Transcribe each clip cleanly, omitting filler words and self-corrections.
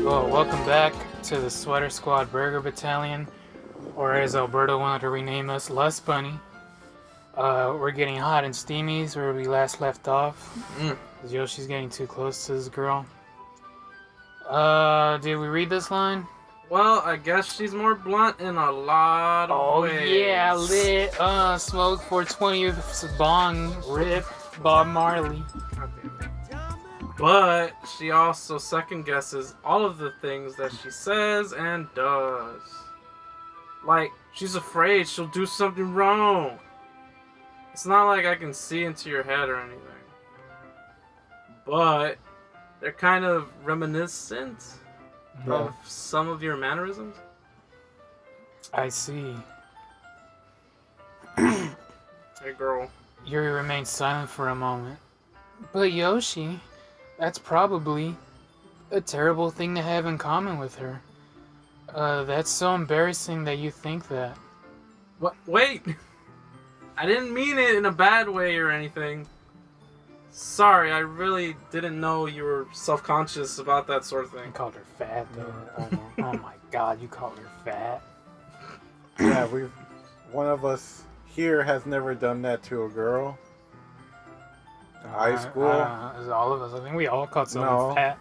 Well, welcome back to the Sweater Squad Burger Battalion, or as Alberto wanted to rename us, Lust Bunny. We're getting hot and steamies where we last left off. Yoshi's getting too close to this girl. Did we read this line? Well, I guess she's more blunt in a lot of ways. Oh yeah, lit. Smoke 420 with bong, rip, Bob Marley. God damn it. But she also second guesses all of the things that she says and does. Like, she's afraid she'll do something wrong. It's not like I can see into your head or anything. But they're kind of reminiscent of some of your mannerisms. I see. Hey girl. Yuri remained silent for a moment. But Yoshi, that's probably a terrible thing to have in common with her. That's so embarrassing that you think that. What? Wait! I didn't mean it in a bad way or anything. Sorry, I really didn't know you were self-conscious about that sort of You thing. called her fat, though. Oh my god, you called her fat. Yeah, one of us here has never done that to a girl. In high school. All of us. I think we all called someone fat.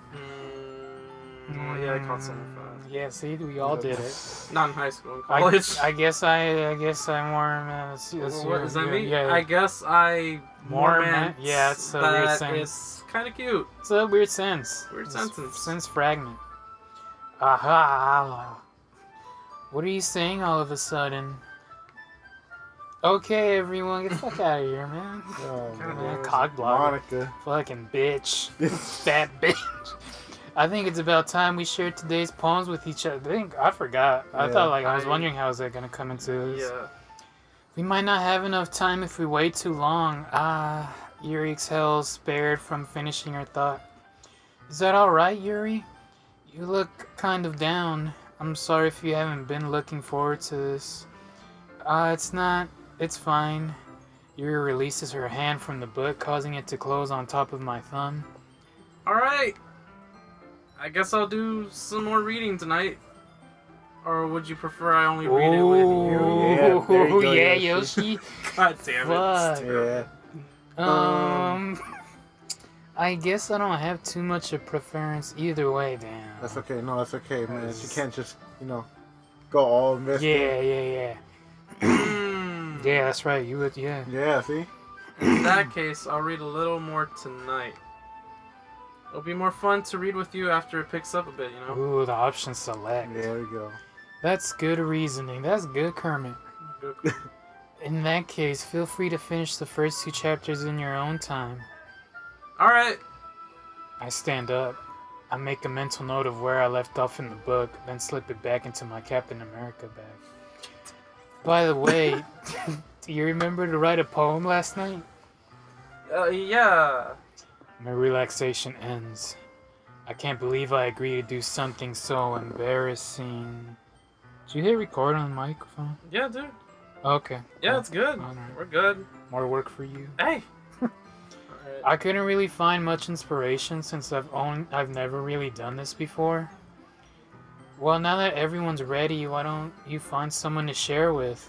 Oh, yeah, I caught someone fat. Yeah, see, we all did it. Not in high school, in college. I guess I'm more. What does that mean? Yeah, I guess I more meant yeah, it's a weird that sentence. it's kind of cute. It's a weird sense. Weird It's sentence. Sense fragment. Aha. What are you saying all of a sudden? Okay, everyone, get the fuck out of here, man. Oh, Man, cock blocker. Monica. Fucking bitch. Fat bitch. I think it's about time we shared today's poems with each other. I forgot. I thought, I was wondering how is that gonna come into this. Yeah. We might not have enough time if we wait too long. Yuri exhales, spared from finishing her thought. Is that alright, Yuri? You look kind of down. I'm sorry if you haven't been looking forward to this. It's not. It's fine. Yuri releases her hand from the book, causing it to close on top of my thumb. Alright. I guess I'll do some more reading tonight. Or would you prefer I only read it with you? Yeah, there you go, yeah, Yoshi. Yoshi. God damn it. Fuck. Yeah. I guess I don't have too much of preference either way, damn. That's okay. No, that's okay, man. You can't just, go all messed up. Yeah. Yeah, that's right. You would, yeah. Yeah, see? In that case, I'll read a little more tonight. It'll be more fun to read with you after it picks up a bit, Ooh, the option select. There we go. That's good reasoning. That's good, Kermit. Good. In that case, feel free to finish the first 2 chapters in your own time. Alright. I stand up. I make a mental note of where I left off in the book, then slip it back into my Captain America bag. By the way, do you remember to write a poem last night? Yeah. My relaxation ends. I can't believe I agreed to do something so embarrassing. Did you hit record on the microphone? Yeah, dude. Okay. Yeah, it's good. Alright. We're good. More work for you. Hey. I couldn't really find much inspiration since I've never really done this before. Well, now that everyone's ready, why don't you find someone to share with?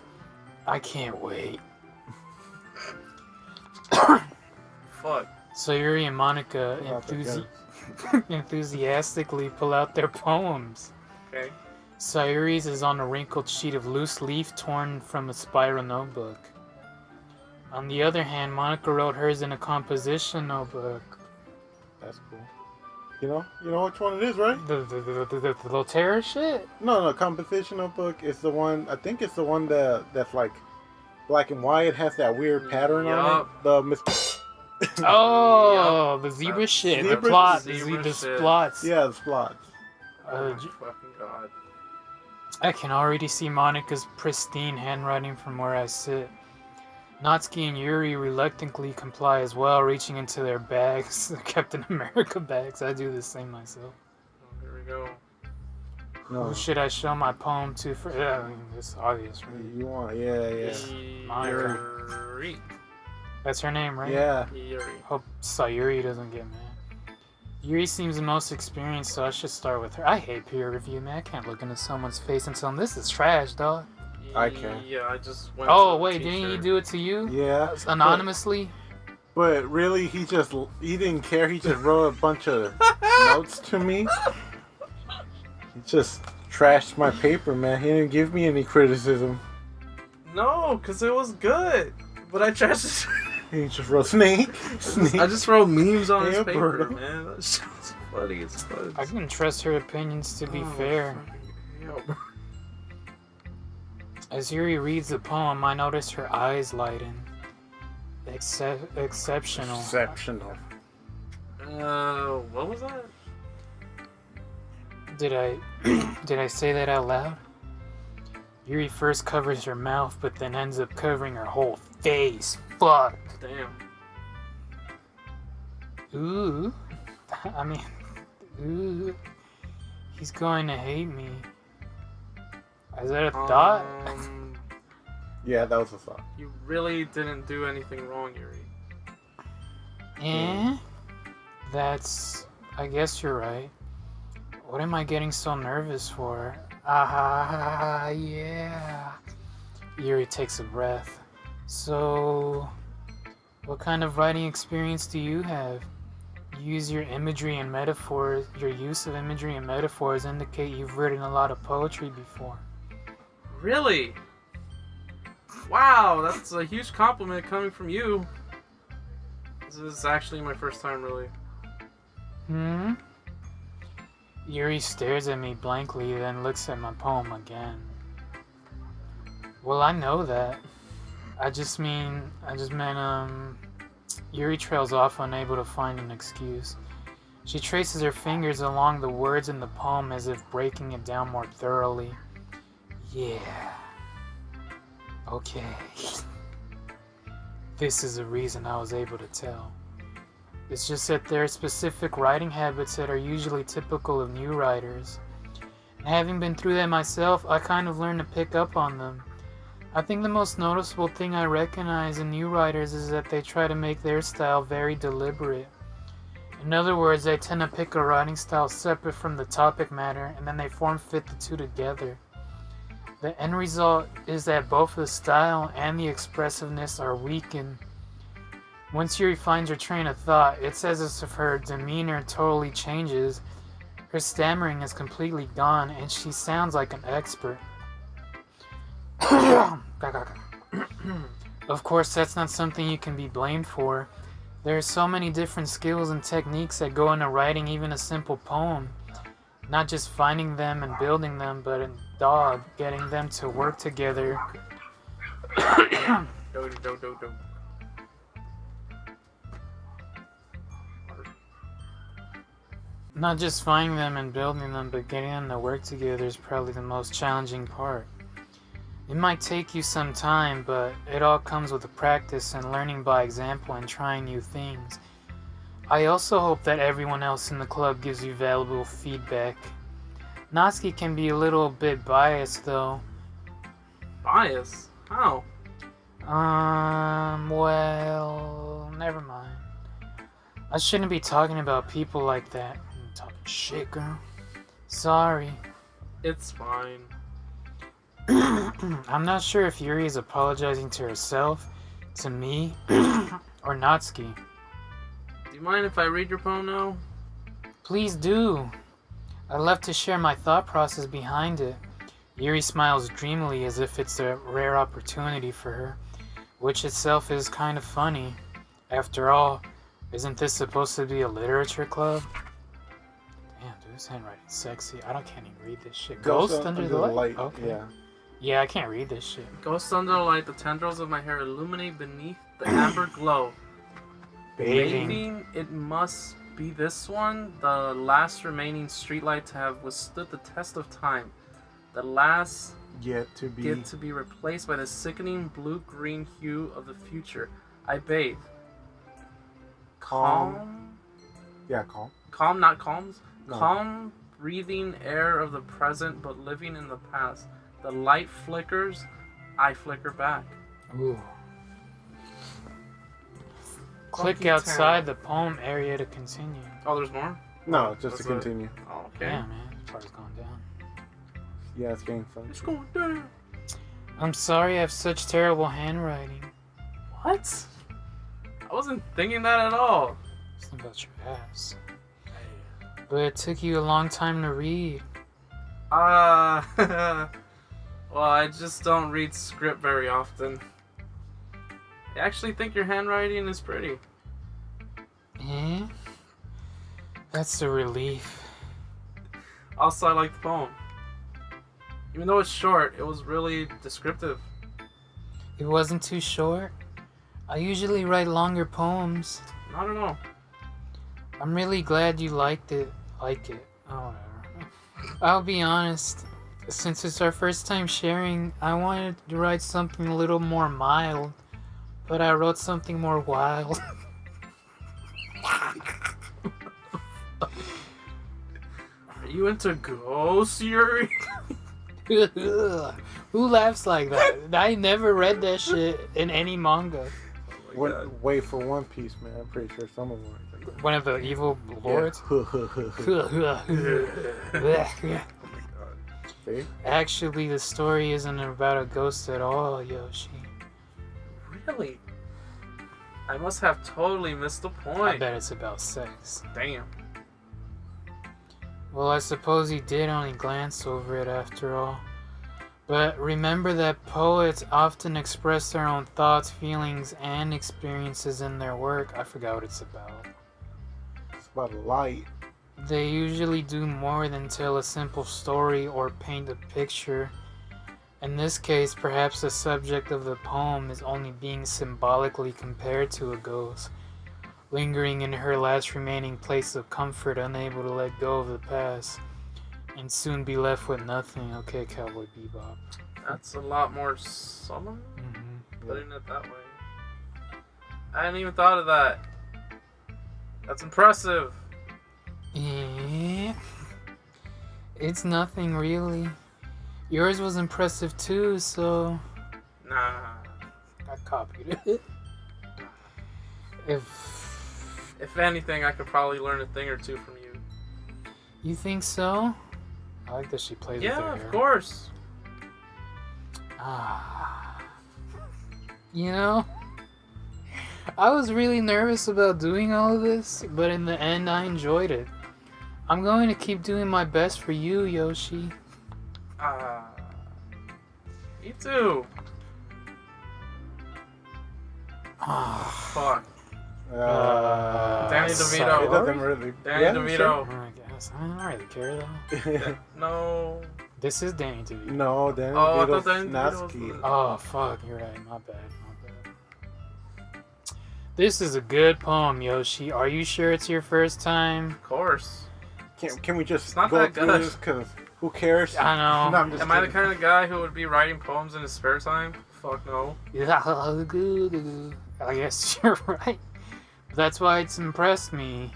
I can't wait. Fuck. So Yuri and Monica enthusiastically pull out their poems. Okay. Sayuri's is on a wrinkled sheet of loose leaf torn from a spiral notebook. On the other hand, Monica wrote hers in a composition notebook. That's cool. You know which one it is, right? The little terror shit? No, composition notebook is the one, I think it's the one that's like black and white. It has that weirard pattern on it. Oh, the zebra shit. The plot. The zebra shit. splots. Yeah, the splots. Oh my fucking god. I can already see Monica's pristine handwriting from where I sit. Natsuki and Yuri reluctantly comply as well, reaching into their bags, their Captain America bags. I do the same myself. Oh, here we go. No. Who should I show my poem to for? I mean, it's obvious, right? You want, yeah. Monica. Yuri. That's her name, right? Yeah. Yuri. Hope Sayuri doesn't get mad. Yuri seems the most experienced, so I should start with her. I hate peer review, man. I can't look into someone's face and tell them this is trash, dog. I can. Yeah, I just went Oh, to the wait, teacher. didn't he do it to you? Yeah. Anonymously? But really, he didn't care. He just wrote a bunch of notes to me. He just trashed my paper, man. He didn't give me any criticism. No, because it was good. But I trashed it. He just wrote snake. I just wrote memes on his Yeah, paper, bro. man. That shit's funny as fuck. I can trust her opinions to be fair. Hell, bro. As Yuri reads the poem, I notice her eyes lighten. Exceptional. Exceptional. What was that? Did I say that out loud? Yuri first covers her mouth, but then ends up covering her whole face. Fuck. Damn. Ooh. I mean, ooh. He's going to hate me. Is that a thought? Yeah, that was a thought. You really didn't do anything wrong, Yuri. Eh? I guess you're right. What am I getting so nervous for? Ah, yeah. Yuri takes a breath. So, what kind of writing experience do you have? You use your imagery and metaphors. Your use of imagery and metaphors indicate you've written a lot of poetry before. Really? Wow, that's a huge compliment coming from you. This is actually my first time, really. Hmm? Yuri stares at me blankly, then looks at my poem again. Well, I know that. I just meant, Yuri trails off, unable to find an excuse. She traces her fingers along the words in the poem as if breaking it down more thoroughly. Yeah. Okay. This is the reason I was able to tell. It's just that there are specific writing habits that are usually typical of new writers. And having been through that myself, I kind of learned to pick up on them. I think the most noticeable thing I recognize in new writers is that they try to make their style very deliberate. In other words, they tend to pick a writing style separate from the topic matter, and then they form-fit the two together. The end result is that both the style and the expressiveness are weakened. Once Yuri finds her train of thought, it's as if her demeanor totally changes. Her stammering is completely gone, and she sounds like an expert. Of course, that's not something you can be blamed for. There are so many different skills and techniques that go into writing even a simple poem. Not just finding them and building them, but getting them to work together. Not just finding them and building them, but getting them to work together is probably the most challenging part. It might take you some time, but it all comes with the practice and learning by example and trying new things. I also hope that everyone else in the club gives you valuable feedback. Natsuki can be a little bit biased, though. Bias? How? Well, never mind. I shouldn't be talking about people like that. I'm talking shit, girl. Sorry. It's fine. I'm not sure if Yuri is apologizing to herself, to me, or Natsuki. Do you mind if I read your poem now? Please do. I'd love to share my thought process behind it. Yuri smiles dreamily as if it's a rare opportunity for her, which itself is kind of funny. After all, isn't this supposed to be a literature club? Damn, dude, this handwriting's sexy. can't even read this shit. Ghost under the light? Okay. Yeah. Yeah, I can't read this shit. Ghost under the light, the tendrils of my hair illuminate beneath the amber glow. Bathing. It must be this one, the last remaining streetlight to have withstood the test of time. The last Yet to be replaced by the sickening blue-green hue of the future. I bathe. calm. Yeah, calm. Calm, not calms. No. Calm, breathing air of the present, but living in the past. The light flickers, I flicker back. Ooh. Click Funky outside town. the poem area to continue. Oh, there's more? No, just to That's it? continue. Oh, okay. Yeah, man. This part's going down. Yeah, it's getting fun. It's going down. I'm sorry I have such terrible handwriting. What? I wasn't thinking that at all. Something about your ass. But it took you a long time to read. Well, I just don't read script very often. I actually think your handwriting is pretty. Eh? That's a relief. Also, I like the poem. Even though it's short, it was really descriptive. It wasn't too short. I usually write longer poems. I don't know. I'm really glad you liked it. Like it. Oh, whatever. I'll be honest. Since it's our first time sharing, I wanted to write something a little more mild. But I wrote something more wild. Are you into ghosts, Yuri? Who laughs like that? I never read that shit in any manga. Wait for One Piece, man. I'm pretty sure some of them are. One of the evil lords? See? Actually, the story isn't about a ghost at all, Yoshi. Really? I must have totally missed the I point. bet it's about sex. Damn. Well, I suppose you did only glance over it after all. But remember that poets often express their own thoughts, feelings, and experiences in their work. I forgot what it's about. It's about light. They usually do more than tell a simple story or paint a picture. In this case, perhaps the subject of the poem is only being symbolically compared to a ghost, lingering in her last remaining place of comfort, unable to let go of the past, and soon be left with nothing. Okay, Cowboy Bebop. That's a lot more solemn, Mm-hmm. putting it that way. I hadn't even thought of that. That's impressive. Yeah. It's nothing really. Yours was impressive too, so Nah. I copied it. If anything, I could probably learn a thing or two from you. You think so? I like that she plays with her Yeah, hair. of course. Ah. You know, I was really nervous about doing all of this, but in the end I enjoyed it. I'm going to keep doing my best for you, Yoshi. Me too. Ah. Fuck. Danny sorry. DeVito. It doesn't really. Danny DeVito. I guess. I don't really care though. Sure. No. This is Danny DeVito. No, Danny Oh, I thought DeVito's Danny DeVito was Natsuki. the- Oh, fuck. You're right. My bad. This is a good poem, Yoshi. Are you sure it's your first time? Of course. Can we just It's not go that through good. this? Because who cares? I know. No, I'm just Am I the kidding. kind of guy who would be writing poems in his spare time? Fuck no. I guess you're right. That's why it's impressed me.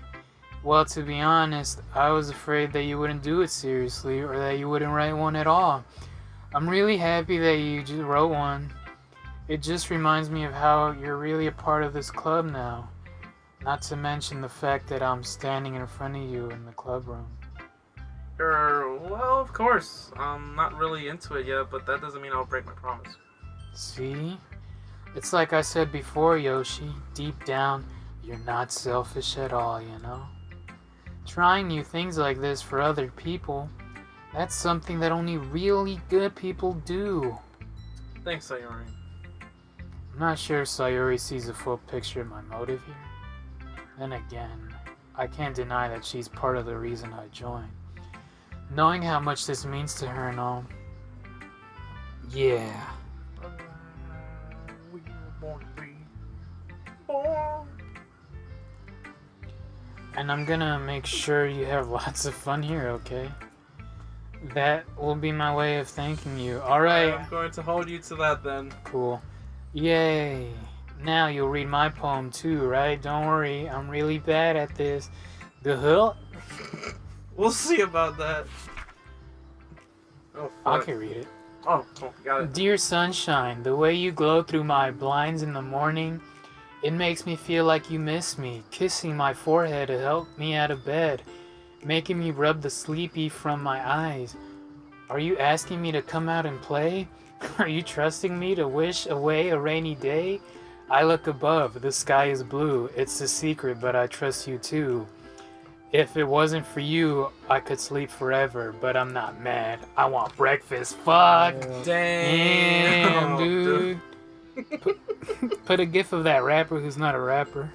Well, to be honest, I was afraid that you wouldn't do it seriously or that you wouldn't write one at all. I'm really happy that you just wrote one. It just reminds me of how you're really a part of this club now. Not to mention the fact that I'm standing in front of you in the club room. Well, of course. I'm not really into it yet, but that doesn't mean I'll break my promise. See? It's like I said before, Yoshi. Deep down, you're not selfish at all, you know? Trying new things like this for other people, that's something that only really good people do. Thanks, Sayori. I'm not sure if Sayori sees a full picture of my motive here. Then again, I can't deny that she's part of the reason I joined. Knowing how much this means to her and all. Yeah. We were born to be born. And I'm gonna make sure you have lots of fun here, okay? That will be my way of thanking you. Alright. I'm going to hold you to that then. Cool. Yay. Now you'll read my poem too, right? Don't worry, I'm really bad at this. The We'll see about that. Oh, I fuck. can read it. Oh, got it. Dear sunshine, the way you glow through my blinds in the morning, it makes me feel like you miss me, kissing my forehead to help me out of bed. making me rub the sleepy from my eyes. Are you asking me to come out and play? Are you trusting me to wish away a rainy day? I look above, the sky is blue. It's a secret, but I trust you too. If it wasn't for you, I could sleep forever, but I'm not mad. I want breakfast. Fuck. Damn, dude. Put a gif of that rapper who's not a rapper.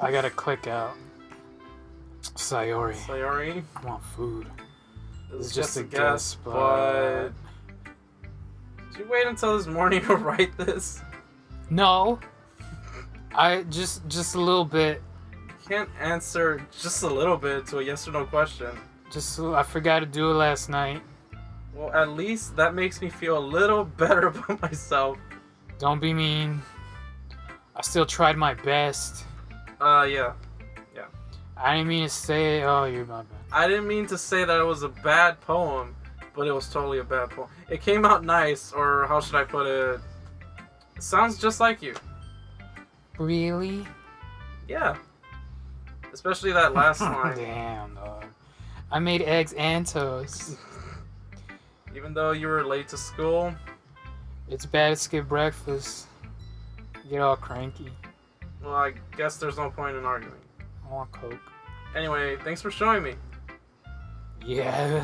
I gotta click out. Sayori. Sayori. I want food. It's just a guess, but... Did you wait until this morning to write this? No. I just a little bit. You can't answer just a little bit to a yes or no question. I forgot to do it last night. Well, at least that makes me feel a little better about myself. Don't be mean. I still tried my best. Yeah. I didn't mean to say, oh, you're my bad. I didn't mean to say that it was a bad poem, but it was totally a bad poem. It came out nice, or how should I put it? It sounds just like you. Really? Yeah. Especially that last line. Damn, dog. I made eggs and toast. Even though you were late to school. It's bad to skip breakfast. Get all cranky. Well, I guess there's no point in arguing. I want Coke. Anyway, thanks for showing me. Yeah.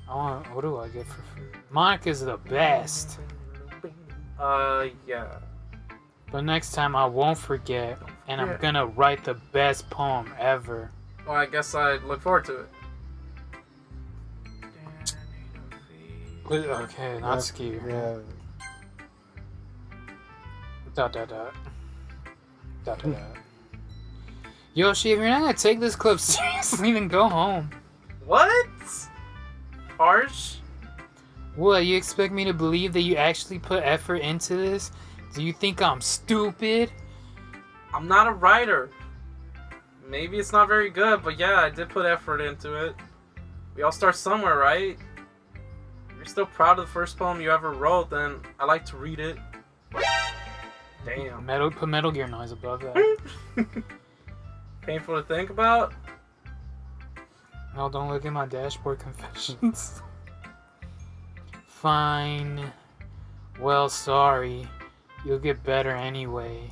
What do I get for food? Monica's the best. Yeah. But next time I won't forget, and I'm gonna write the best poem ever. Well, I guess I look forward to it. Okay, not ski. Yeah. Dot. Yoshi, if you're not gonna take this clip seriously, then go home. What? Harsh? What, you expect me to believe that you actually put effort into this? Do you think I'm stupid? I'm not a writer. Maybe it's not very good, but yeah, I did put effort into it. We all start somewhere, right? If you're still proud of the first poem you ever wrote, then I like to read it. Damn. Put Metal Gear noise above that. Painful to think about? No, don't look at my dashboard confessions. Fine. Well, sorry. You'll get better anyway.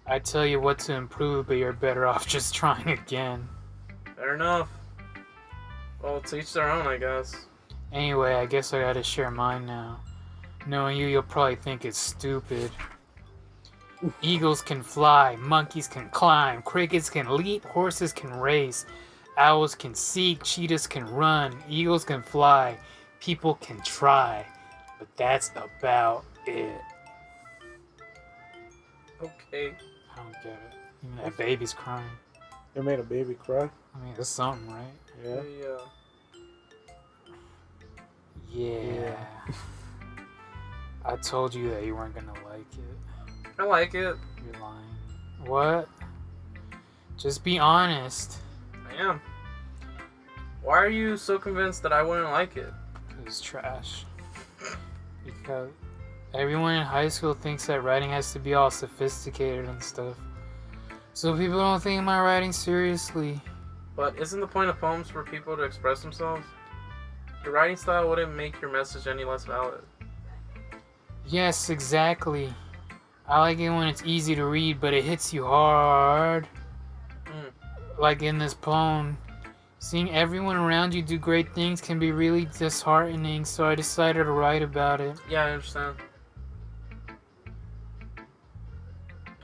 I tell you what to improve, but you're better off just trying again. Fair enough. Well, to each their own, I guess. Anyway, I guess I gotta share mine now. Knowing you'll probably think it's stupid. Eagles can fly, monkeys can climb, crickets can leap, horses can race, owls can seek, cheetahs can run, eagles can fly, people can try, but that's about it. Okay. I don't get it. Even that baby's crying. It made a baby cry. I mean, that's something, right? Yeah. Yeah. I told you that you weren't gonna like it. I like it. You're lying. What? Just be honest. I am. Why are you so convinced that I wouldn't like it? It's trash. Because everyone in high school thinks that writing has to be all sophisticated and stuff. So people don't take my writing seriously. But isn't the point of poems for people to express themselves? Your writing style wouldn't make your message any less valid. Yes, exactly. I like it when it's easy to read, but it hits you hard. Like in this poem. Seeing everyone around you do great things can be really disheartening, so I decided to write about it. Yeah, I understand.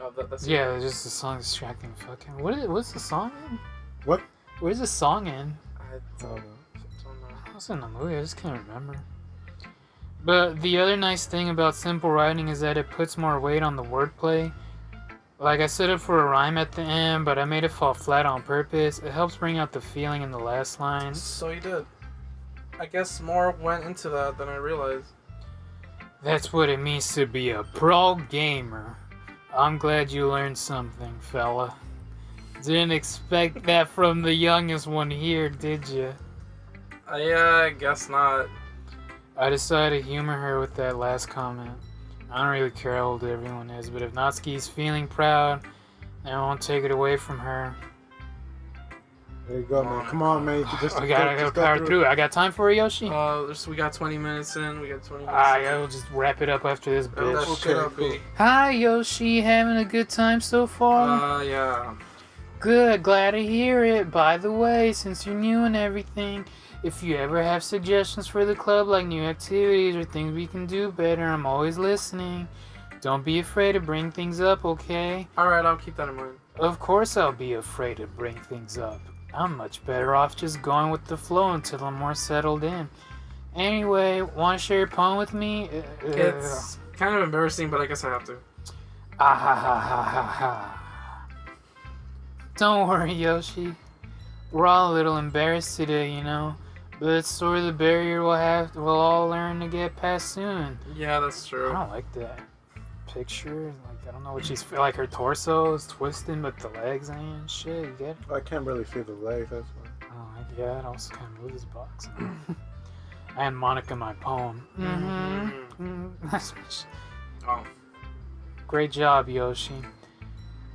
Oh, that's yeah, just the song distracting fucking. What's the song in? What? Where's the song in? I don't know. I was in the movie, I just can't remember. But the other nice thing about simple writing is that it puts more weight on the wordplay. Like I set it for a rhyme at the end, but I made it fall flat on purpose. It helps bring out the feeling in the last line. So you did. I guess more went into that than I realized. That's what it means to be a pro gamer. I'm glad you learned something, fella. Didn't expect that from the youngest one here, did you? Yeah, I guess not. I decided to humor her with that last comment. I don't really care how old everyone is, but if Natsuki's feeling proud, I won't take it away from her. There you go, man. Come on, man. You can just I gotta power through it. I got time for it, Yoshi? We got 20 minutes in. We got 20 minutes I will just wrap it up after this bitch. That shit up, cool. Hi, Yoshi. Having a good time so far? Yeah. Good. Glad to hear it. By the way, since you're new and everything, if you ever have suggestions for the club, like new activities or things we can do better, I'm always listening. Don't be afraid to bring things up, okay? Alright, I'll keep that in mind. Of course I'll be afraid to bring things up. I'm much better off just going with the flow until I'm more settled in. Anyway, want to share your poem with me? It's kind of embarrassing, but I guess I have to. Ah ha ha ha ha ha. Don't worry, Yoshi. We're all a little embarrassed today, you know. But it's sort of the barrier we'll all learn to get past soon. Yeah, that's I true. don't like that picture. Like, I don't know what she's like. Her torso is twisting, but the legs ain't and shit. You get it? I can't really see the legs. That's why. Oh, yeah, it also kind of moves his box. And Monica, my poem. That's my shit. Oh. Great job, Yoshi.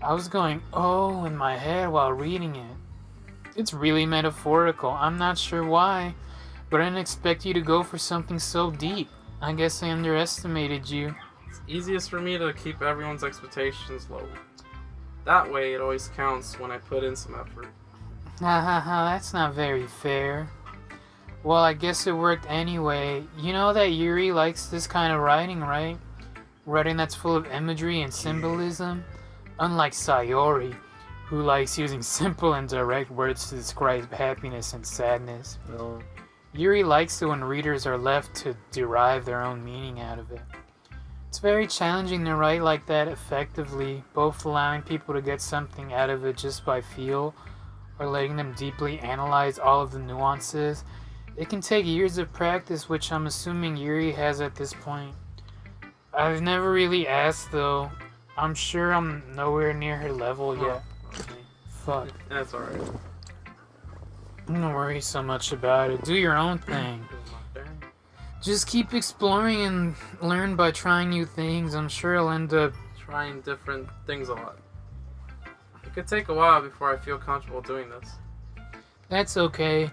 I was going, oh, in my head while reading it. It's really metaphorical. I'm not sure why, but I didn't expect you to go for something so deep. I guess I underestimated you. It's easiest for me to keep everyone's expectations low. That way, it always counts when I put in some effort. Ha ha ha, that's not very fair. Well, I guess it worked anyway. You know that Yuri likes this kind of writing, right? Writing that's full of imagery and symbolism. Unlike Sayori, who likes using simple and direct words to describe happiness and sadness. No. Yuri likes it when readers are left to derive their own meaning out of it. It's very challenging to write like that effectively, both allowing people to get something out of it just by feel, or letting them deeply analyze all of the nuances. It can take years of practice, which I'm assuming Yuri has at this point. I've never really asked though. I'm sure I'm nowhere near her level yet. Okay. Fuck. That's alright. Don't worry so much about it. Do your own thing. Just keep exploring and learn by trying new things. I'm sure I'll end up Trying different things a lot. It could take a while before I feel comfortable doing this. That's okay.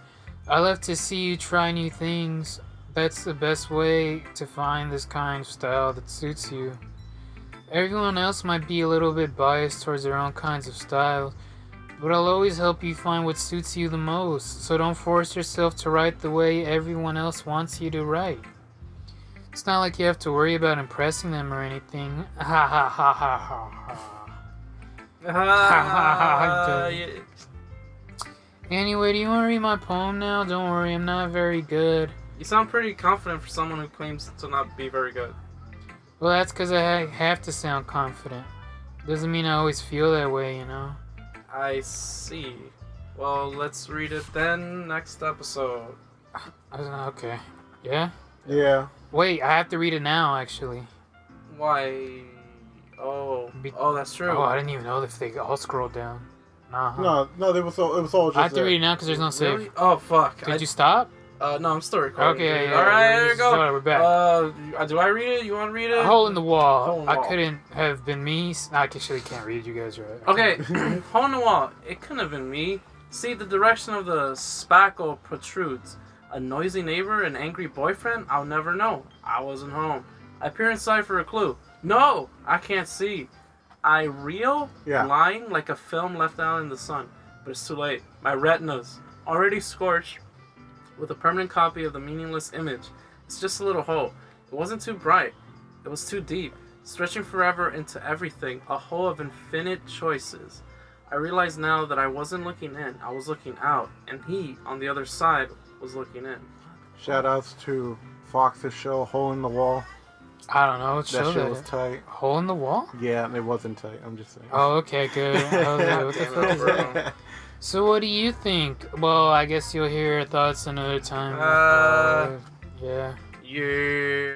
I love to see you try new things. That's the best way to find this kind of style that suits you. Everyone else might be a little bit biased towards their own kinds of styles, but I'll always help you find what suits you the most, so don't force yourself to write the way everyone else wants you to write. It's not like you have to worry about impressing them or anything. Ha ha ha ha ha ha. Yeah. Anyway, do you want to read my poem now? Don't worry, I'm not very good. You sound pretty confident for someone who claims to not be very good. Well, that's because I have to sound confident. Doesn't mean I always feel that way, you know? I see. Well, let's read it then next episode. Okay. Yeah? Yeah. Wait, I have to read it now, actually. Why? Oh, that's true. Oh, I didn't even know if they all scrolled down. Nah. No, it was all just. I have to read it now because there's no Really? save. Oh, fuck. Did you stop? No, I'm still recording. Okay, dude. yeah. Alright, there you go. Sorry, we're back. Do I read it? You want to read it? A hole in the wall. Hole in the I wall. couldn't have been me. I actually can't read. You guys are right. Okay, hole in the wall. It couldn't have been me. See, the direction of the spackle protrudes. A noisy neighbor, an angry boyfriend? I'll never know. I wasn't home. I peer inside for a clue. No, I can't see. I reel, lying like a film left out in the sun. But it's too late. My retina's already scorched with a permanent copy of the meaningless image. It's just a little hole. It wasn't too bright. It was too deep, stretching forever into everything, a hole of infinite choices. I realize now that I wasn't looking in, I was looking out, and he, on the other side, was looking in. Shout outs to Fox's show, Hole in the Wall. I don't know. What That shit was tight. Hole in the wall? Yeah, it wasn't tight. I'm just saying. Oh, okay, good. What the fuck is that? So what do you think? Well, I guess you'll hear your thoughts another time. Yeah. Yeah.